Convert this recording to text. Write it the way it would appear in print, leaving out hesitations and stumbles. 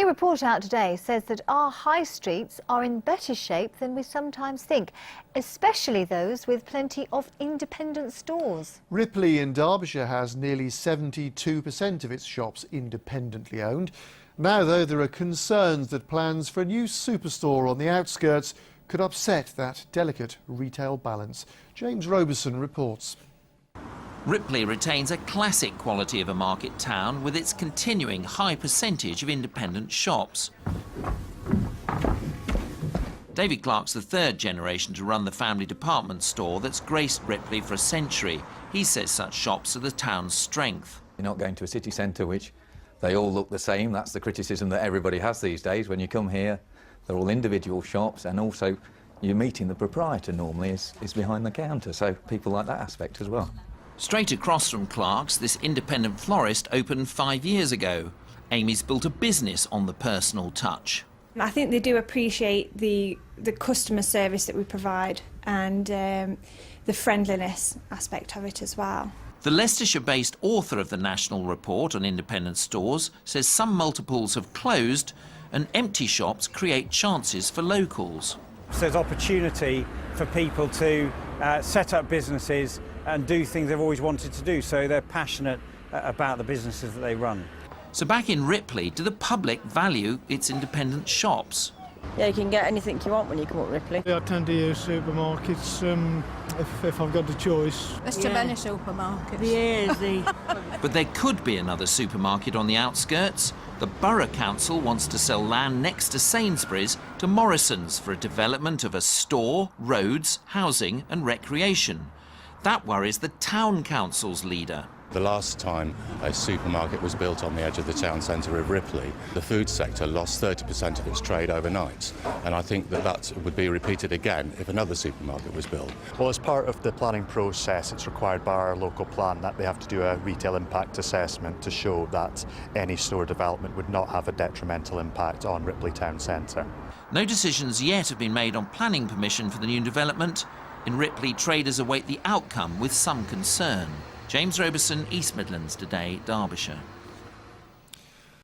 new report out today says that our high streets are in better shape than we sometimes think, especially those with plenty of independent stores. Ripley in Derbyshire has nearly 72% of its shops independently owned. Now, though, there are concerns that plans for a new superstore on the outskirts could upset that delicate retail balance. James Roberson reports. Ripley retains a classic quality of a market town with its continuing high percentage of independent shops. David Clark's the third generation to run the family department store that's graced Ripley for a century. He says such shops are the town's strength. You're not going to a city centre which they all look the same. That's the criticism that everybody has these days. When you come here, they're all individual shops, and also you're meeting the proprietor normally is behind the counter, so people like that aspect as well. Straight across from Clark's, this independent florist opened 5 years ago. Amy's built a business on the personal touch. I think they do appreciate the customer service that we provide and the friendliness aspect of it as well. The Leicestershire-based author of the National Report on Independent Stores says some multiples have closed and empty shops create chances for locals. So there's opportunity for people to set up businesses and do things they've always wanted to do, so they're passionate about the businesses that they run. So back in Ripley, do the public value its independent shops? Yeah, you can get anything you want when you come up Ripley. I tend to use supermarkets if I've got the choice. There's too many supermarkets. Yeah, But there could be another supermarket on the outskirts. The Borough Council wants to sell land next to Sainsbury's to Morrison's for a development of a store, roads, housing and recreation. That worries the Town Council's leader. The last time a supermarket was built on the edge of the town centre of Ripley, the food sector lost 30% of its trade overnight. And I think that would be repeated again if another supermarket was built. Well, as part of the planning process, it's required by our local plan that they have to do a retail impact assessment to show that any store development would not have a detrimental impact on Ripley Town Centre. No decisions yet have been made on planning permission for the new development. In Ripley, traders await the outcome with some concern. James Roberson, East Midlands Today, Derbyshire.